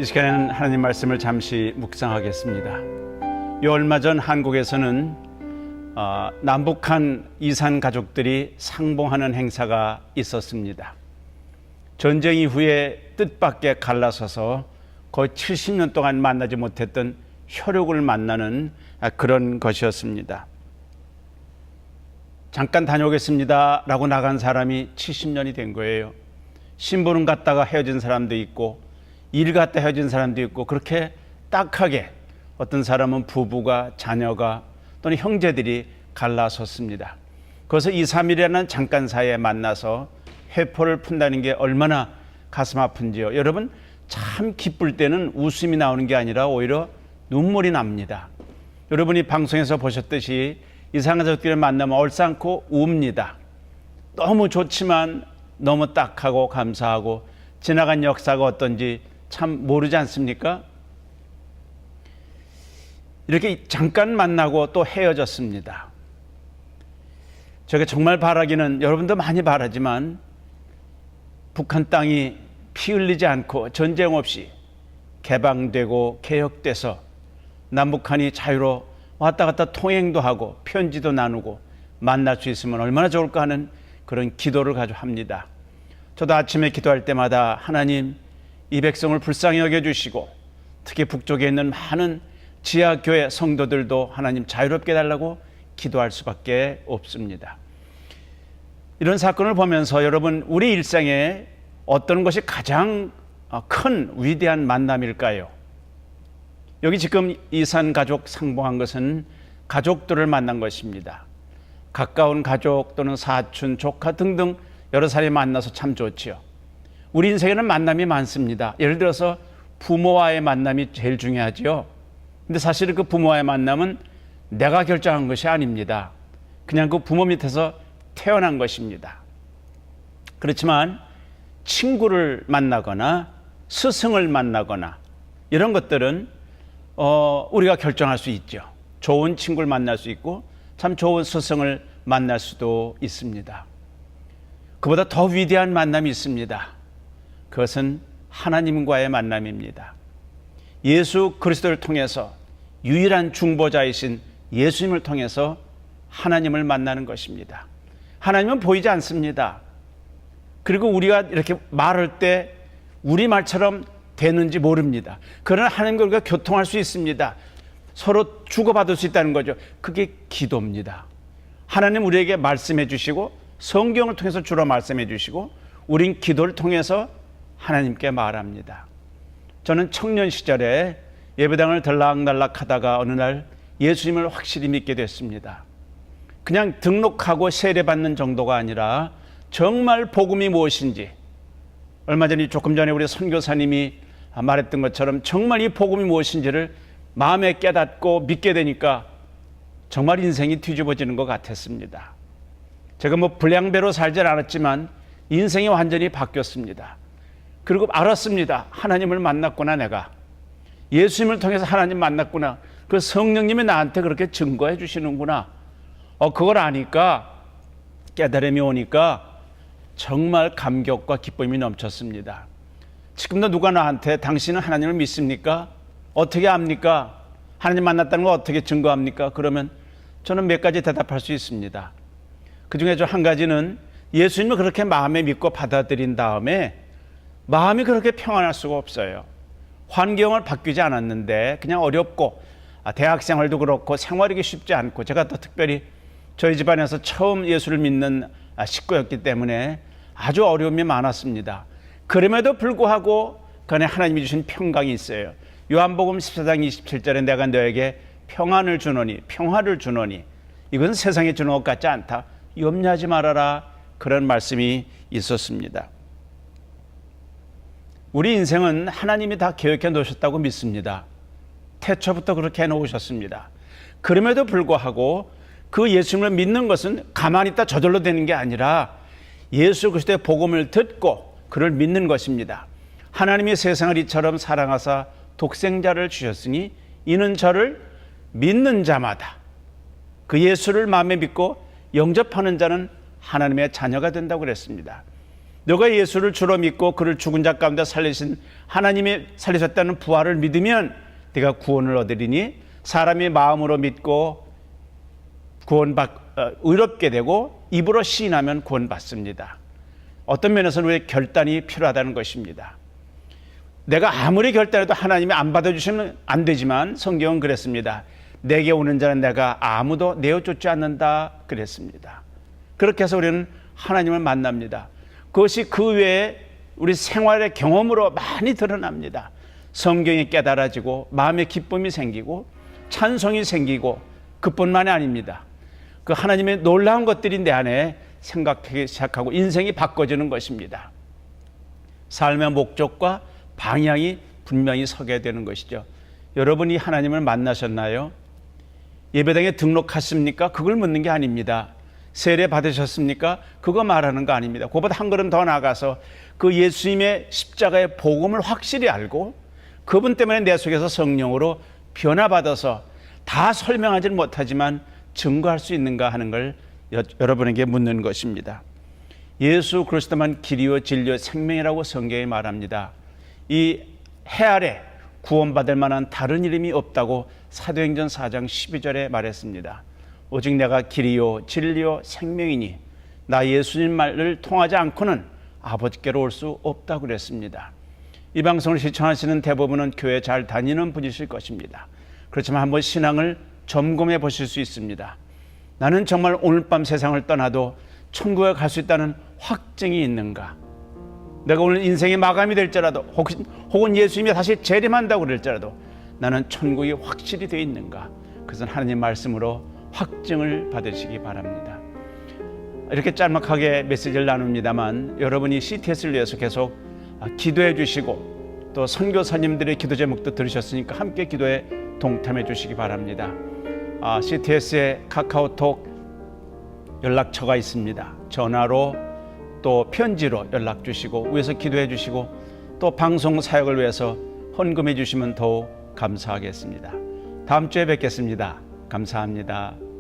이 시간에는 하나님 말씀을 잠시 묵상하겠습니다. 이 얼마 전 한국에서는 남북한 이산 가족들이 상봉하는 행사가 있었습니다. 전쟁 이후에 뜻밖의 갈라서서 거의 70년 동안 만나지 못했던 혈육을 만나는 그런 것이었습니다. 잠깐 다녀오겠습니다 라고 나간 사람이 70년이 된 거예요. 신부름 갔다가 헤어진 사람도 있고 일 갔다 헤어진 사람도 있고, 그렇게 딱하게 어떤 사람은 부부가, 자녀가 또는 형제들이 갈라섰습니다. 그래서 2, 3일이라는 잠깐 사이에 만나서 회포를 푼다는 게 얼마나 가슴 아픈지요. 여러분, 참 기쁠 때는 웃음이 나오는 게 아니라 오히려 눈물이 납니다. 여러분이 방송에서 보셨듯이 이상한 가족들을 만나면 얼싸안고 웁니다. 너무 좋지만 너무 딱하고 감사하고 지나간 역사가 어떤지 참 모르지 않습니까? 이렇게 잠깐 만나고 또 헤어졌습니다. 제가 정말 바라기는, 여러분도 많이 바라지만, 북한 땅이 피 흘리지 않고 전쟁 없이 개방되고 개혁돼서 남북한이 자유로 왔다 갔다 통행도 하고 편지도 나누고 만날 수 있으면 얼마나 좋을까 하는 그런 기도를 가지고 합니다. 저도 아침에 기도할 때마다 하나님, 이 백성을 불쌍히 여겨주시고 특히 북쪽에 있는 많은 지하교회 성도들도 하나님 자유롭게 해달라고 기도할 수밖에 없습니다. 이런 사건을 보면서 여러분, 우리 일생에 어떤 것이 가장 큰 위대한 만남일까요? 여기 지금 이산 가족 상봉한 것은 가족들을 만난 것입니다. 가까운 가족 또는 사촌, 조카 등등 여러 사람이 만나서 참 좋지요. 우리 인생에는 만남이 많습니다. 예를 들어서 부모와의 만남이 제일 중요하지요. 근데 사실은 그 부모와의 만남은 내가 결정한 것이 아닙니다. 그냥 그 부모 밑에서 태어난 것입니다. 그렇지만 친구를 만나거나 스승을 만나거나 이런 것들은 우리가 결정할 수 있죠. 좋은 친구를 만날 수 있고 참 좋은 스승을 만날 수도 있습니다. 그보다 더 위대한 만남이 있습니다. 그것은 하나님과의 만남입니다. 예수 그리스도를 통해서 유일한 중보자이신 예수님을 통해서 하나님을 만나는 것입니다. 하나님은 보이지 않습니다. 그리고 우리가 이렇게 말할 때 우리말처럼 되는지 모릅니다. 그러나 하나님과 우리가 교통할 수 있습니다. 서로 주고받을 수 있다는 거죠. 그게 기도입니다. 하나님 우리에게 말씀해 주시고 성경을 통해서 주로 말씀해 주시고 우린 기도를 통해서 하나님께 말합니다. 저는 청년 시절에 예배당을 들락날락 하다가 어느 날 예수님을 확실히 믿게 됐습니다. 그냥 등록하고 세례받는 정도가 아니라 정말 복음이 무엇인지, 얼마 전에 조금 전에 우리 선교사님이 말했던 것처럼 정말 이 복음이 무엇인지를 마음에 깨닫고 믿게 되니까 정말 인생이 뒤집어지는 것 같았습니다. 제가 불량배로 살진 않았지만 인생이 완전히 바뀌었습니다. 그리고 알았습니다. 하나님을 만났구나, 내가. 예수님을 통해서 하나님 만났구나. 그 성령님이 나한테 그렇게 증거해 주시는구나. 그걸 아니까, 깨달음이 오니까 정말 감격과 기쁨이 넘쳤습니다. 지금도 누가 나한테 당신은 하나님을 믿습니까? 어떻게 압니까? 하나님 만났다는 거 어떻게 증거합니까? 그러면 저는 몇 가지 대답할 수 있습니다. 그 중에 저 한 가지는 예수님을 그렇게 마음에 믿고 받아들인 다음에 마음이 그렇게 평안할 수가 없어요. 환경을 바뀌지 않았는데 그냥 어렵고 대학생활도 그렇고 생활하기 쉽지 않고, 제가 또 특별히 저희 집안에서 처음 예수를 믿는 식구였기 때문에 아주 어려움이 많았습니다. 그럼에도 불구하고 그 안에 하나님이 주신 평강이 있어요. 요한복음 14장 27절에 내가 너에게 평안을 주노니, 평화를 주노니 이것은 세상에 주는 것 같지 않다. 염려하지 말아라. 그런 말씀이 있었습니다. 우리 인생은 하나님이 다 계획해 놓으셨다고 믿습니다. 태초부터 그렇게 해놓으셨습니다. 그럼에도 불구하고 그 예수님을 믿는 것은 가만히 있다 저절로 되는 게 아니라 예수 그리스도의 복음을 듣고 그를 믿는 것입니다. 하나님이 세상을 이처럼 사랑하사 독생자를 주셨으니 이는 저를 믿는 자마다, 그 예수를 마음에 믿고 영접하는 자는 하나님의 자녀가 된다고 그랬습니다. 너가 예수를 주로 믿고 그를 죽은 자 가운데 살리신 하나님이 살리셨다는 부활을 믿으면 네가 구원을 얻으리니 사람이 마음으로 믿고 의롭게 되고 입으로 시인하면 구원받습니다. 어떤 면에서는 우리의 결단이 필요하다는 것입니다. 내가 아무리 결단해도 하나님이 안 받아주시면 안 되지만 성경은 그랬습니다. 내게 오는 자는 내가 아무도 내어쫓지 않는다 그랬습니다. 그렇게 해서 우리는 하나님을 만납니다. 그것이 그 외에 우리 생활의 경험으로 많이 드러납니다. 성경이 깨달아지고 마음의 기쁨이 생기고 찬송이 생기고 그뿐만이 아닙니다. 그 하나님의 놀라운 것들이 내 안에 생각하기 시작하고 인생이 바꿔지는 것입니다. 삶의 목적과 방향이 분명히 서게 되는 것이죠. 여러분이 하나님을 만나셨나요? 예배당에 등록하십니까? 그걸 묻는 게 아닙니다. 세례 받으셨습니까? 그거 말하는 거 아닙니다. 그보다 한 걸음 더 나아가서 그 예수님의 십자가의 복음을 확실히 알고 그분 때문에 내 속에서 성령으로 변화받아서 다 설명하지는 못하지만 증거할 수 있는가 하는 걸 여러분에게 묻는 것입니다. 예수 그리스도만 길이요 진리요 생명이라고 성경이 말합니다. 이 해 아래 구원받을 만한 다른 이름이 없다고 사도행전 4장 12절에 말했습니다. 오직 내가 길이요 진리요 생명이니 나 예수님 말을 통하지 않고는 아버지께로 올 수 없다고 그랬습니다. 이 방송을 시청하시는 대부분은 교회 잘 다니는 분이실 것입니다. 그렇지만 한번 신앙을 점검해 보실 수 있습니다. 나는 정말 오늘 밤 세상을 떠나도 천국에 갈 수 있다는 확증이 있는가? 내가 오늘 인생의 마감이 될지라도 혹은 예수님이 다시 재림한다고 그럴지라도 나는 천국이 확실히 되어 있는가? 그것은 하나님 말씀으로 확증을 받으시기 바랍니다. 이렇게 짤막하게 메시지를 나눕니다만 여러분이 CTS를 위해서 계속 기도해 주시고 또 선교사님들의 기도 제목도 들으셨으니까 함께 기도에 동참해 주시기 바랍니다. CTS의 카카오톡 연락처가 있습니다. 전화로 또 편지로 연락 주시고 위에서 기도해 주시고 또 방송 사역을 위해서 헌금해 주시면 더욱 감사하겠습니다. 다음 주에 뵙겠습니다. 감사합니다.